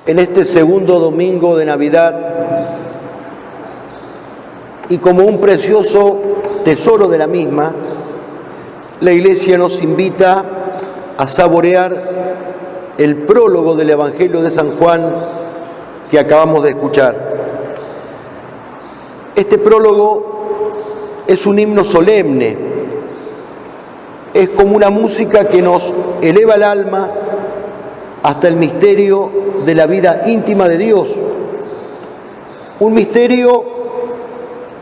En este segundo domingo de Navidad, y como un precioso tesoro de la misma, la Iglesia nos invita a saborear el prólogo del Evangelio de San Juan que acabamos de escuchar. Este prólogo es un himno solemne, es como una música que nos eleva el alma hasta el misterio de la vida íntima de Dios, un misterio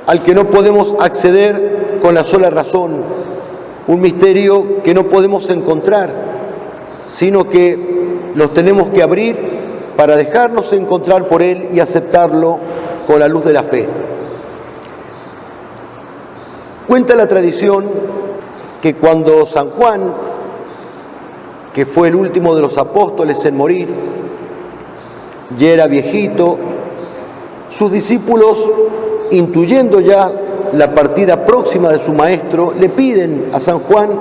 al que no podemos acceder con la sola razón, un misterio que no podemos encontrar, sino que nos tenemos que abrir para dejarnos encontrar por Él y aceptarlo con la luz de la fe. Cuenta la tradición que cuando San Juan, que fue el último de los apóstoles en morir, ya era viejito, sus discípulos, intuyendo ya la partida próxima de su maestro, le piden a San Juan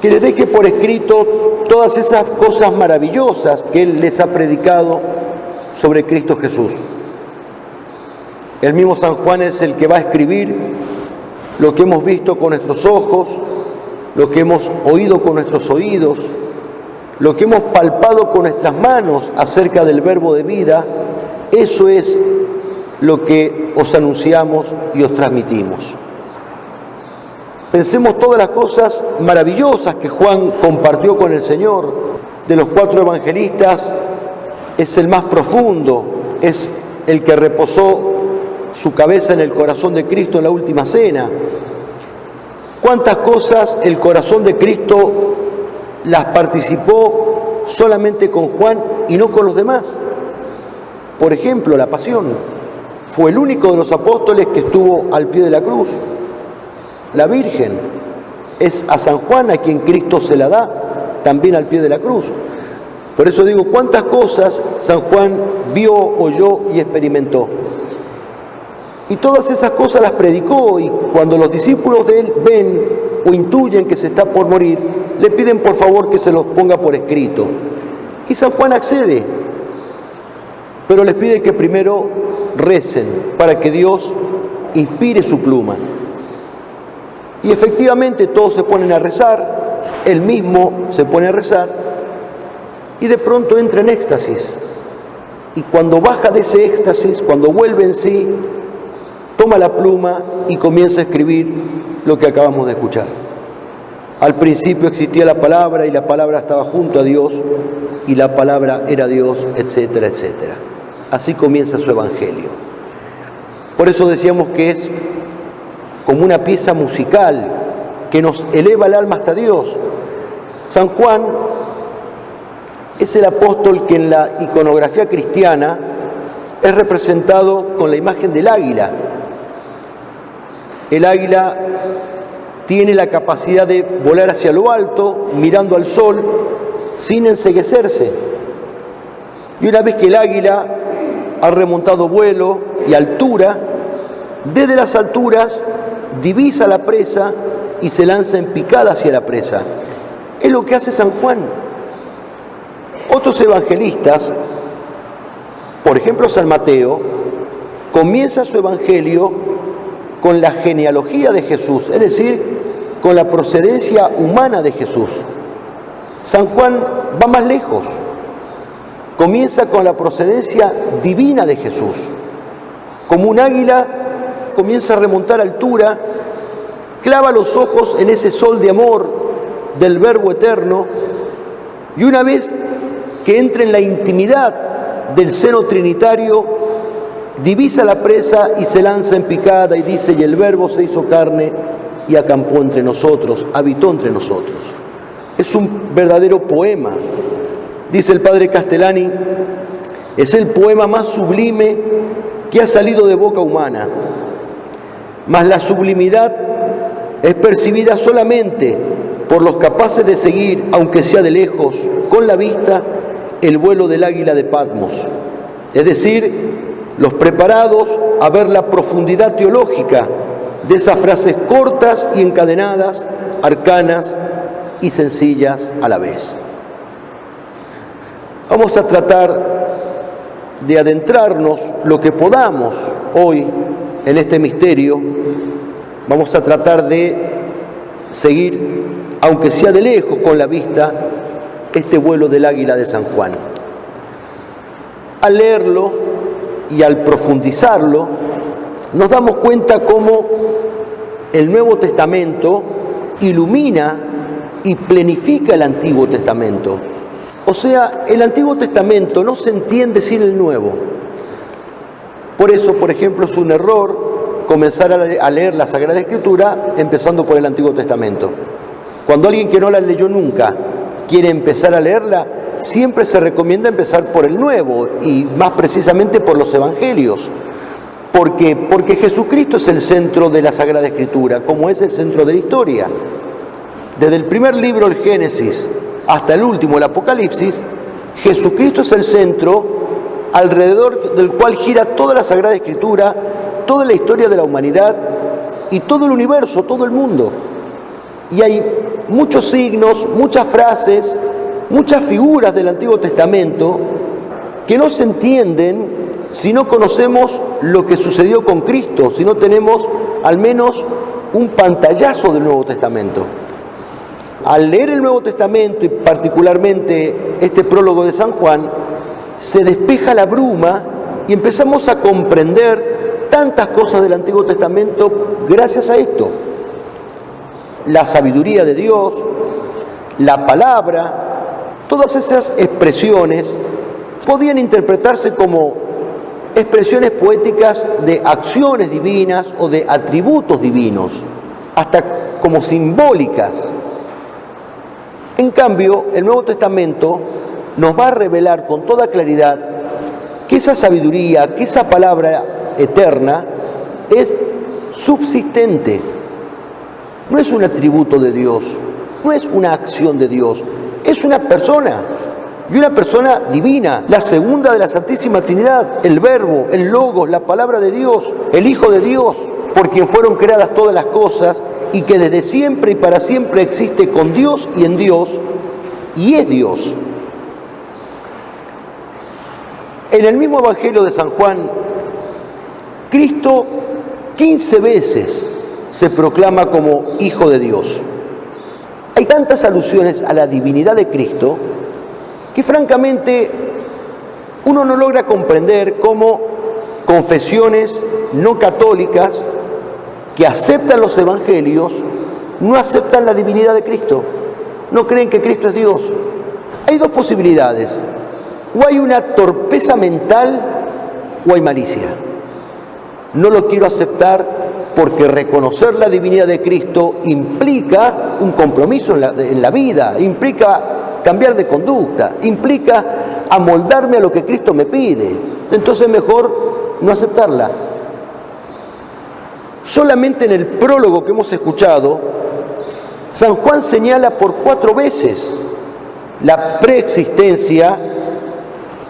que le deje por escrito todas esas cosas maravillosas que él les ha predicado sobre Cristo Jesús. El mismo San Juan es el que va a escribir lo que hemos visto con nuestros ojos, lo que hemos oído con nuestros oídos, lo que hemos palpado con nuestras manos acerca del verbo de vida. Eso es lo que os anunciamos y os transmitimos. Pensemos todas las cosas maravillosas que Juan compartió con el Señor. De los 4 evangelistas es el más profundo, es el que reposó su cabeza en el corazón de Cristo en la última cena. ¿Cuántas cosas el corazón de Cristo las participó solamente con Juan y no con los demás? Por ejemplo, la pasión. Fue el único de los apóstoles que estuvo al pie de la cruz. La Virgen es a San Juan a quien Cristo se la da, también al pie de la cruz. Por eso digo, ¿cuántas cosas San Juan vio, oyó y experimentó? Y todas esas cosas las predicó, y cuando los discípulos de él ven o intuyen que se está por morir, le piden por favor que se los ponga por escrito. Y San Juan accede, pero les pide que primero recen para que Dios inspire su pluma. Y efectivamente todos se ponen a rezar, él mismo se pone a rezar, y de pronto entra en éxtasis. Y cuando baja de ese éxtasis, cuando vuelve en sí, toma la pluma y comienza a escribir lo que acabamos de escuchar. Al principio existía la palabra, y la palabra estaba junto a Dios, y la palabra era Dios, etcétera, etcétera. Así comienza su evangelio. Por eso decíamos que es como una pieza musical que nos eleva el alma hasta Dios. San Juan es el apóstol que en la iconografía cristiana es representado con la imagen del águila. El águila tiene la capacidad de volar hacia lo alto, mirando al sol, sin enceguecerse. Y una vez que el águila ha remontado vuelo y altura, desde las alturas divisa la presa y se lanza en picada hacia la presa. Es lo que hace San Juan. Otros evangelistas, por ejemplo San Mateo, comienza su evangelio con la genealogía de Jesús, es decir, con la procedencia humana de Jesús. San Juan va más lejos, comienza con la procedencia divina de Jesús. Como un águila, comienza a remontar altura, clava los ojos en ese sol de amor del Verbo eterno, y una vez que entra en la intimidad del seno trinitario, divisa la presa y se lanza en picada, y dice: y el Verbo se hizo carne y acampó entre nosotros, habitó entre nosotros. Es un verdadero poema. Dice el padre Castellani, es el poema más sublime que ha salido de boca humana. Mas la sublimidad es percibida solamente por los capaces de seguir, aunque sea de lejos, con la vista, el vuelo del águila de Patmos. Es decir, los preparados a ver la profundidad teológica de esas frases cortas y encadenadas, arcanas y sencillas a la vez. Vamos a tratar de adentrarnos lo que podamos hoy en este misterio, vamos a tratar de seguir, aunque sea de lejos con la vista, este vuelo del águila de San Juan. Al leerlo y al profundizarlo, nos damos cuenta cómo el Nuevo Testamento ilumina y plenifica el Antiguo Testamento. O sea, el Antiguo Testamento no se entiende sin el Nuevo. Por eso, por ejemplo, es un error comenzar a leer la Sagrada Escritura empezando por el Antiguo Testamento. Cuando alguien que no la leyó nunca quiere empezar a leerla, siempre se recomienda empezar por el Nuevo y más precisamente por los Evangelios. ¿Por qué? Porque Jesucristo es el centro de la Sagrada Escritura, como es el centro de la historia. Desde el primer libro, el Génesis, hasta el último, el Apocalipsis, Jesucristo es el centro alrededor del cual gira toda la Sagrada Escritura, toda la historia de la humanidad y todo el universo, todo el mundo. Y hay muchos signos, muchas frases, muchas figuras del Antiguo Testamento que no se entienden si no conocemos lo que sucedió con Cristo, si no tenemos al menos un pantallazo del Nuevo Testamento. Al leer el Nuevo Testamento y particularmente este prólogo de San Juan, se despeja la bruma y empezamos a comprender tantas cosas del Antiguo Testamento gracias a esto. La sabiduría de Dios, la palabra, todas esas expresiones podían interpretarse como expresiones poéticas de acciones divinas o de atributos divinos, hasta como simbólicas. En cambio, el Nuevo Testamento nos va a revelar con toda claridad que esa sabiduría, que esa palabra eterna es subsistente. No es un atributo de Dios, no es una acción de Dios, es una persona, y una persona divina, la segunda de la Santísima Trinidad, el Verbo, el Logos, la palabra de Dios, el Hijo de Dios, por quien fueron creadas todas las cosas y que desde siempre y para siempre existe con Dios y en Dios, y es Dios. En el mismo Evangelio de San Juan, Cristo 15 veces se proclama como Hijo de Dios. Hay tantas alusiones a la divinidad de Cristo que francamente uno no logra comprender cómo confesiones no católicas que aceptan los evangelios no aceptan la divinidad de Cristo, no creen que Cristo es Dios. Hay dos posibilidades: o hay una torpeza mental o hay malicia. No lo quiero aceptar porque reconocer la divinidad de Cristo implica un compromiso en la vida, implica cambiar de conducta, implica amoldarme a lo que Cristo me pide. Entonces mejor no aceptarla. Solamente en el prólogo que hemos escuchado, San Juan señala por 4 veces la preexistencia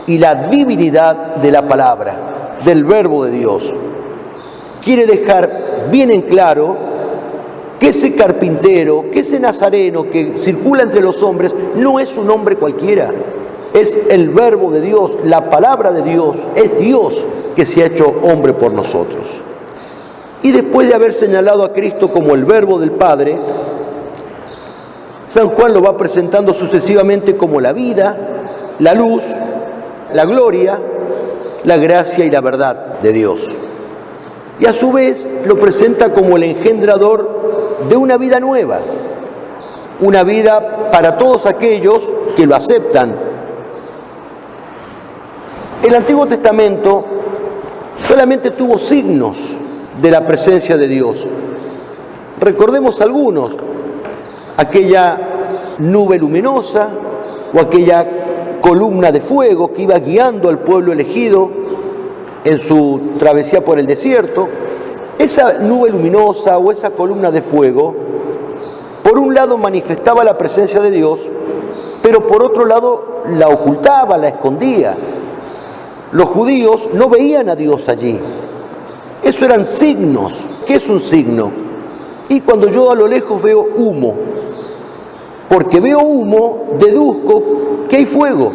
y la divinidad de la palabra, del Verbo de Dios. Quiere dejar bien en claro que ese carpintero, que ese nazareno que circula entre los hombres, no es un hombre cualquiera. Es el Verbo de Dios, la palabra de Dios, es Dios que se ha hecho hombre por nosotros. Y después de haber señalado a Cristo como el Verbo del Padre, San Juan lo va presentando sucesivamente como la vida, la luz, la gloria, la gracia y la verdad de Dios. Y a su vez lo presenta como el engendrador de una vida nueva, una vida para todos aquellos que lo aceptan. El Antiguo Testamento solamente tuvo signos de la presencia de Dios. Recordemos algunos: aquella nube luminosa o aquella columna de fuego que iba guiando al pueblo elegido en su travesía por el desierto. Esa nube luminosa o esa columna de fuego, por un lado manifestaba la presencia de Dios, pero por otro lado la ocultaba, la escondía. Los judíos no veían a Dios allí. Eso eran signos. ¿Qué es un signo? Y cuando yo a lo lejos veo humo, porque veo humo, deduzco que hay fuego.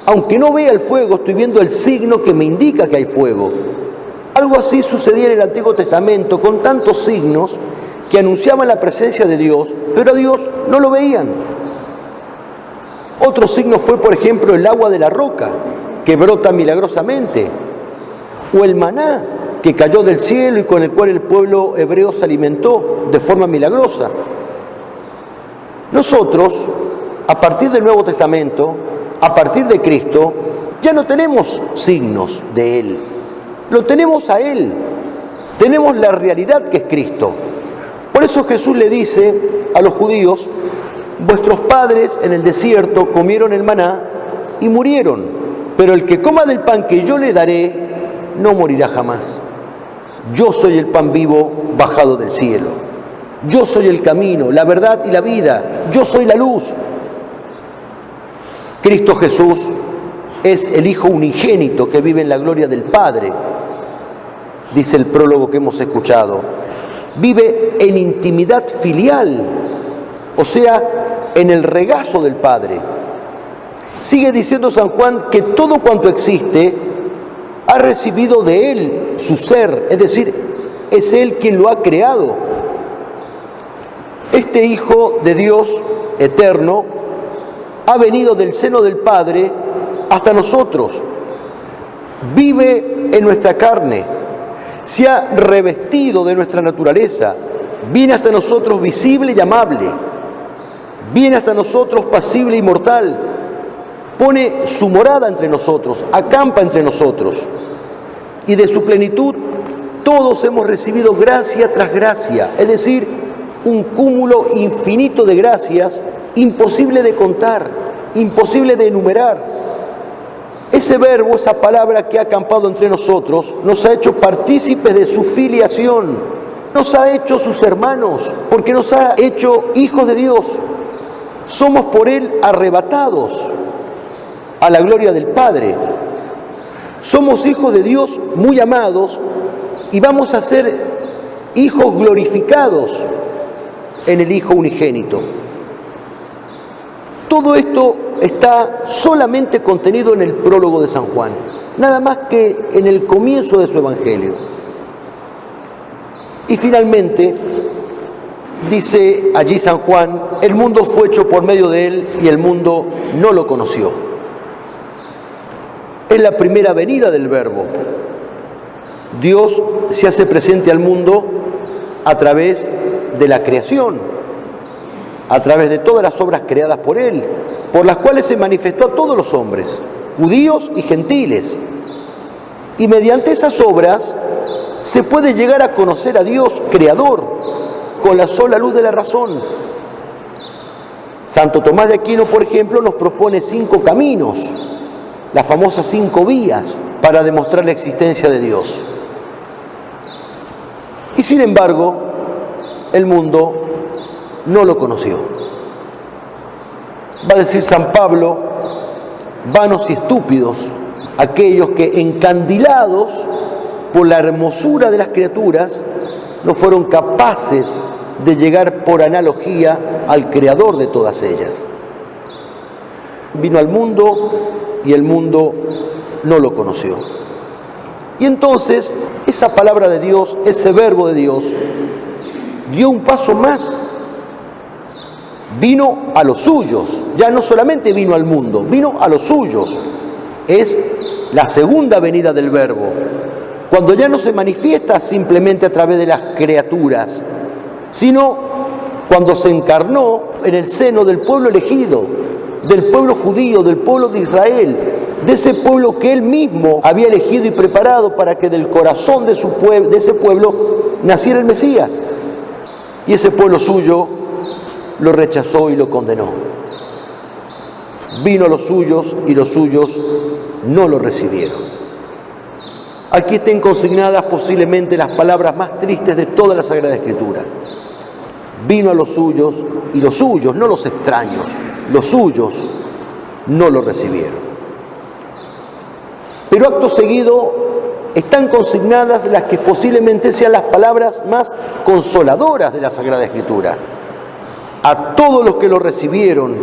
aunque no vea el fuego, estoy viendo el signo que me indica que hay fuego. Algo así sucedía en el Antiguo Testamento, con tantos signos que anunciaban la presencia de Dios, pero a Dios no lo veían. Otro signo fue, por ejemplo, el agua de la roca, que brota milagrosamente, o el maná, que cayó del cielo y con el cual el pueblo hebreo se alimentó de forma milagrosa. Nosotros, a partir del Nuevo Testamento, a partir de Cristo, ya no tenemos signos de Él, lo tenemos a Él, tenemos la realidad que es Cristo. Por eso Jesús le dice a los judíos: vuestros padres en el desierto comieron el maná y murieron, pero el que coma del pan que yo le daré no morirá jamás. Yo soy el pan vivo bajado del cielo. Yo soy el camino, la verdad y la vida. Yo soy la luz. Cristo Jesús es el Hijo unigénito que vive en la gloria del Padre, dice el prólogo que hemos escuchado. Vive en intimidad filial, o sea, en el regazo del Padre. Sigue diciendo San Juan que todo cuanto existe ha recibido de Él su ser, es decir, es Él quien lo ha creado. Este Hijo de Dios eterno ha venido del seno del Padre hasta nosotros, vive en nuestra carne, se ha revestido de nuestra naturaleza, viene hasta nosotros visible y amable, viene hasta nosotros pasible y mortal, pone su morada entre nosotros, acampa entre nosotros, y de su plenitud todos hemos recibido gracia tras gracia, es decir, un cúmulo infinito de gracias, imposible de contar, imposible de enumerar. Ese verbo, esa palabra que ha acampado entre nosotros, nos ha hecho partícipes de su filiación, nos ha hecho sus hermanos, porque nos ha hecho hijos de Dios. Somos por Él arrebatados a la gloria del Padre. Somos hijos de Dios muy amados y vamos a ser hijos glorificados en el Hijo unigénito. Todo esto está solamente contenido en el prólogo de San Juan, nada más que en el comienzo de su Evangelio. Y finalmente, dice allí San Juan, el mundo fue hecho por medio de Él y el mundo no lo conoció. Es la primera venida del Verbo. Dios se hace presente al mundo a través de la creación, a través de todas las obras creadas por Él, por las cuales se manifestó a todos los hombres, judíos y gentiles. Y mediante esas obras se puede llegar a conocer a Dios Creador con la sola luz de la razón. Santo Tomás de Aquino, por ejemplo, nos propone 5 caminos, las famosas 5 vías para demostrar la existencia de Dios. Y sin embargo, el mundo no lo conoció. Va a decir San Pablo, vanos y estúpidos, aquellos que encandilados por la hermosura de las criaturas no fueron capaces de llegar por analogía al Creador de todas ellas. Vino al mundo y el mundo no lo conoció. Y entonces esa palabra de Dios, ese verbo de Dios, dio un paso más. Vino a los suyos, ya no solamente vino al mundo, vino a los suyos. Es la segunda venida del Verbo, cuando ya no se manifiesta simplemente a través de las criaturas, sino cuando se encarnó en el seno del pueblo elegido, del pueblo judío, del pueblo de Israel, de ese pueblo que Él mismo había elegido y preparado para que del corazón de ese pueblo naciera el Mesías. Y ese pueblo suyo lo rechazó y lo condenó. Vino a los suyos y los suyos no lo recibieron. Aquí están consignadas posiblemente las palabras más tristes de toda la Sagrada Escritura. Vino a los suyos y los suyos, no los extraños, los suyos no lo recibieron. Pero acto seguido están consignadas las que posiblemente sean las palabras más consoladoras de la Sagrada Escritura. A todos los que lo recibieron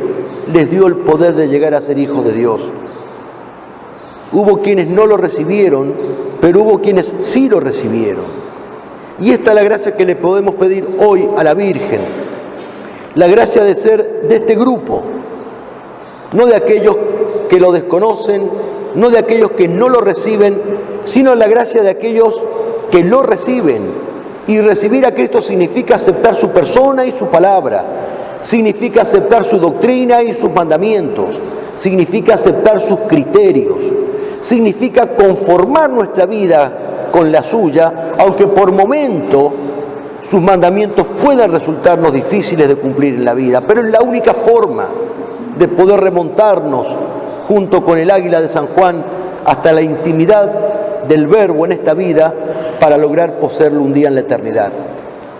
les dio el poder de llegar a ser hijos de Dios, hubo quienes no lo recibieron, pero hubo quienes sí lo recibieron. Y esta es la gracia que le podemos pedir hoy a la Virgen, la gracia de ser de este grupo, no de aquellos que lo desconocen, no de aquellos que no lo reciben, sino la gracia de aquellos que lo reciben. Y recibir a Cristo significa aceptar su persona y su palabra, significa aceptar su doctrina y sus mandamientos, significa aceptar sus criterios, significa conformar nuestra vida con la suya, aunque por momento sus mandamientos puedan resultarnos difíciles de cumplir en la vida, pero es la única forma de poder remontarnos junto con el águila de San Juan hasta la intimidad del Verbo en esta vida para lograr poseerlo un día en la eternidad.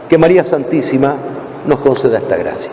Que María Santísima nos conceda esta gracia.